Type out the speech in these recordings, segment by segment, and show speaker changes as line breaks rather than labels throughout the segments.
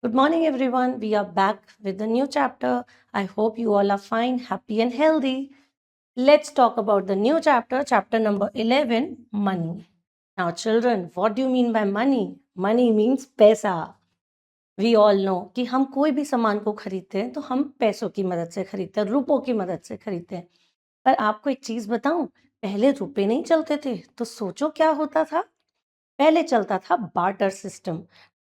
Good morning, everyone. We are back with a new chapter. I hope you all are fine, happy, and healthy. Let's talk about the new chapter, chapter number 11 money. Now, children, what do you mean by money? Money means पैसा. We all know कि हम कोई भी सामान को खरीदते हैं तो हम पैसों की मदद से खरीदते हैं, रुपयों की मदद से खरीदते हैं. पर आपको एक चीज बताऊं, पहले रुपए नहीं चलते थे तो सोचो क्या होता था. पहले चलता था बार्टर सिस्टम.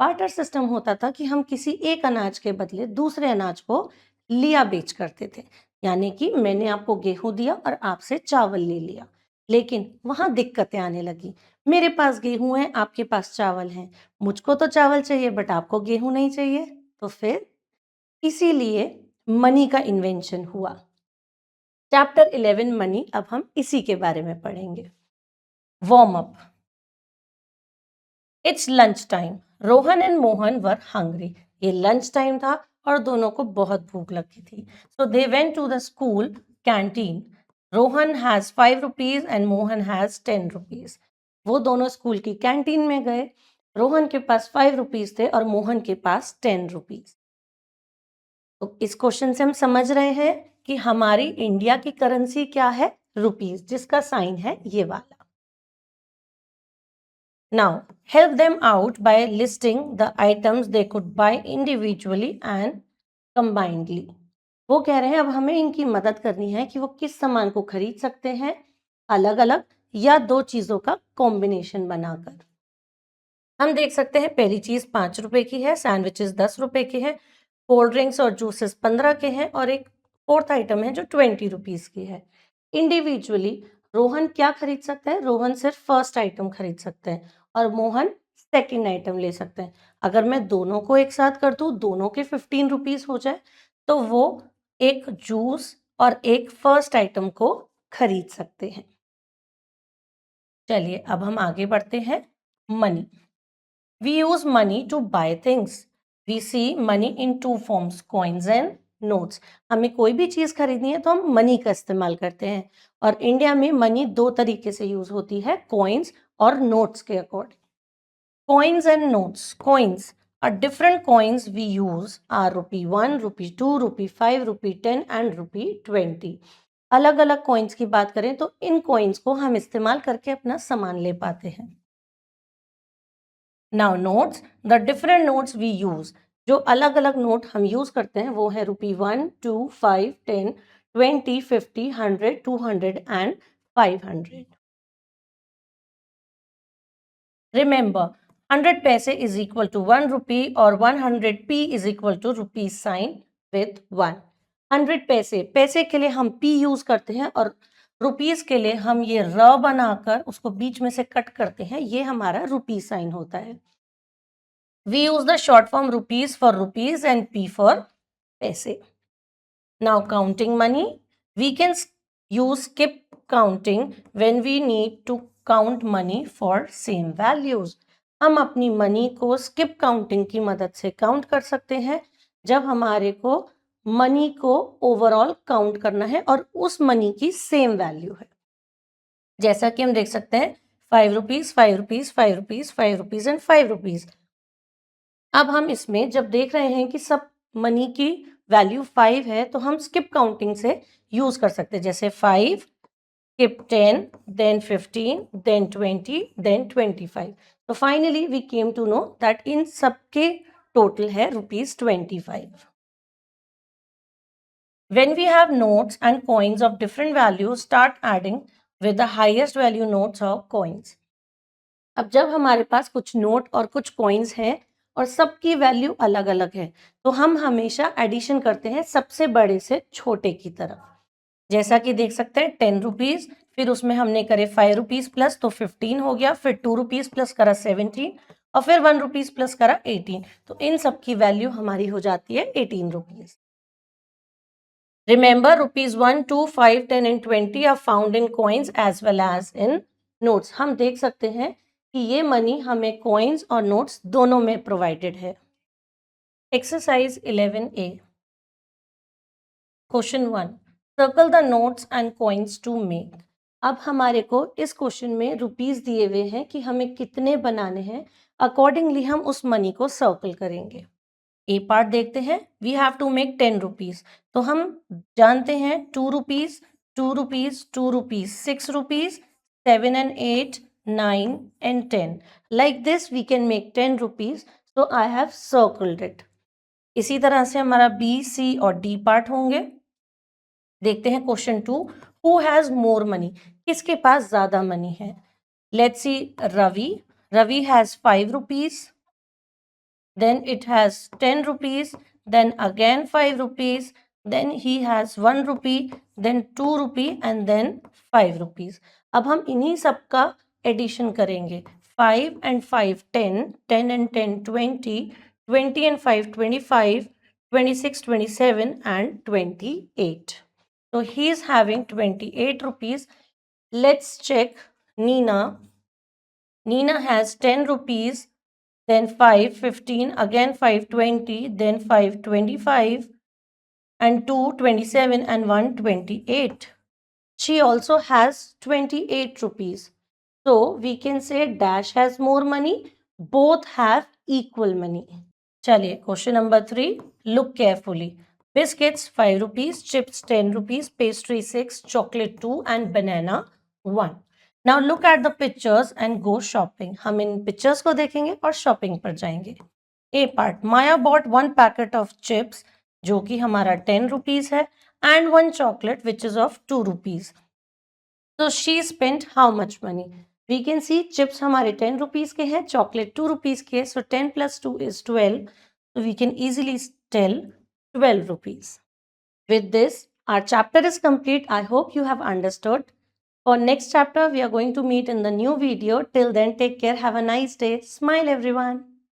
बार्टर सिस्टम होता था कि हम किसी एक अनाज के बदले दूसरे अनाज को लिया बेच करते थे. यानी कि मैंने आपको गेहूं दिया और आपसे चावल ले लिया. लेकिन वहां दिक्कतें आने लगी. मेरे पास गेहूं है, आपके पास चावल है. मुझको तो चावल चाहिए बट आपको गेहूं नहीं चाहिए. तो फिर इसीलिए मनी का इन्वेंशन हुआ. चैप्टर 11 मनी, अब हम इसी के बारे में पढ़ेंगे. Warm up. It's lunch time. Rohan and Mohan were hungry. ये लंच टाइम था और दोनों को बहुत भूख लगी थी. So they went to the school canteen. Rohan has 5 rupees and Mohan has 10 rupees. वो दोनों स्कूल की कैंटीन में गए. रोहन के पास 5 रुपीज थे और मोहन के पास 10 रुपीज. तो इस क्वेश्चन से हम समझ रहे हैं कि हमारी इंडिया की करेंसी क्या है, रुपीज, जिसका साइन है ये वाला. Now, help them out by listing the items they could buy individually and combinedly. वो कह रहे हैं अब हमें इनकी मदद करनी है कि वो किस सामान को खरीद सकते हैं अलग अलग या दो चीजों का कॉम्बिनेशन बनाकर. हम देख सकते हैं पहली चीज 5 रुपए की है, सैंडविचेस 10 रुपए के हैं, कोल्ड ड्रिंक्स और जूसेस 15 के हैं और एक फोर्थ आइटम है जो 20 रुपीज की है. इंडिविजुअली रोहन क्या खरीद सकता है? रोहन सिर्फ फर्स्ट आइटम खरीद सकते हैं और मोहन सेकेंड आइटम ले सकते हैं. अगर मैं दोनों को एक साथ कर दूं, दोनों के 15 रुपीज हो जाए तो वो एक जूस और एक फर्स्ट आइटम को खरीद सकते हैं. चलिए अब हम आगे बढ़ते हैं. Money. We use money to buy things. We see money in two forms, coins and notes. हमें कोई भी चीज खरीदनी है तो हम मनी का इस्तेमाल करते हैं और इंडिया में मनी दो तरीके से यूज होती है, कॉइन्स और नोट्स के according. Coins and notes. Coins are different coins we use are rupee 1, rupee 2, rupee 5, rupee 10 and rupee 20. अलग अलग कॉइन्स की बात करें तो इन कॉइन्स को हम इस्तेमाल करके अपना सामान ले पाते हैं. Now notes. The different notes we use. जो अलग अलग नोट हम यूज करते हैं वो है रुपी 1, 2, 5, 10, 20, 50, 100, 200 एंड 500. रिमेंबर, 100 पैसे इज इक्वल टू 1 रुपी और 100p is equal to rupees sign with 1. 100 पैसे, पैसे के लिए हम p यूज करते हैं और रुपीज के लिए हम ये र बनाकर उसको बीच में से कट करते हैं, ये हमारा रुपी साइन होता है. We use the short form rupees for rupees and p for paise. Now counting money. We can use skip counting when we need to count money for same values. हम अपनी money को skip counting की मदद से count कर सकते हैं जब हमारे को मनी को ओवरऑल काउंट करना है और उस मनी की सेम वैल्यू है. जैसा कि हम देख सकते हैं 5 rupees, 5 rupees, 5 rupees, 5 rupees and 5 rupees. अब हम इसमें जब देख रहे हैं कि सब मनी की वैल्यू 5 है तो हम स्किप काउंटिंग से यूज कर सकते हैं. जैसे 5, स्किप 10, देन 15, देन 20, देन 25. तो finally we came to know that in सबके टोटल है rupees 25. When we have notes and coins of different values, start adding with the highest value notes or coins. अब जब हमारे पास कुछ note और कुछ coins हैं और सबकी वैल्यू अलग अलग है तो हम हमेशा एडिशन करते हैं सबसे बड़े से छोटे की तरफ. जैसा कि देख सकते हैं 10 रुपीज, फिर उसमें हमने करे 5 रुपीज प्लस तो 15 हो गया, फिर 2 रुपीज प्लस करा 17 और फिर 1 रुपीज प्लस करा 18. तो इन सब की वैल्यू हमारी हो जाती है 18 rupees. Remember, rupees 1, 2, 5, 10 and 20 are found in coins as well as in notes. हम देख सकते हैं कि ये मनी हमें कॉइन्स और नोट्स दोनों में प्रोवाइडेड है. Exercise 11A. Question 1. Circle the notes and coins to make. अब हमारे को इस क्वेश्चन में रुपीज दिए हुए हैं कि हमें कितने बनाने हैं, अकॉर्डिंगली हम उस मनी को सर्कल करेंगे. ए पार्ट देखते हैं. We have to make 10 rupees. तो हम जानते हैं 2 rupees, 2 rupees, 2 rupees, 6 rupees, 7 and 8, 9 and 10. Like this we can make 10 rupees. So I have circled it. इसी तरह से हमारा बी, सी और डी पार्ट होंगे. देखते हैं question 2. Who has more money? किसके पास ज्यादा मनी है? Let's see. Ravi. Ravi has 5 rupees. Then it has 10 rupees, then again 5 rupees, then he has 1 rupee, then 2 rupee and then 5 rupees. अब हम इन्हीं सब का एडिशन करेंगे. 5 and 5 10, 10 and 10 20, 20 and 5 25, 26 27 and 28. So he is having 28 rupees. Let's check Nina. Nina has 10 rupees, then 5 15, again 5 20, then 5 25 and 2 27 and 1 28. She also has 28 rupees. So we can say dash has more money, both have equal money. चलिए question number 3. Look carefully. Biscuits 5 rupees, chips 10 rupees, pastry 6, chocolate 2 and banana 1. Now look at the pictures and go shopping. हम इन pictures को देखेंगे और shopping पर जाएंगे. A part. Maya bought 1 packet of chips जो कि हमारा 10 रुपीज है and 1 chocolate which is of 2 rupees. तो she spent how much money? We can see chips हमारे 10 रुपीज के हैं, चॉकलेट 2 रुपीज के. सो 10 + 2 is 12. So we can easily tell 12 rupees. With this, our chapter is complete. I hope you have understood. For next chapter, we are going to meet in the new video. Till then, take care. Have a nice day. Smile, everyone.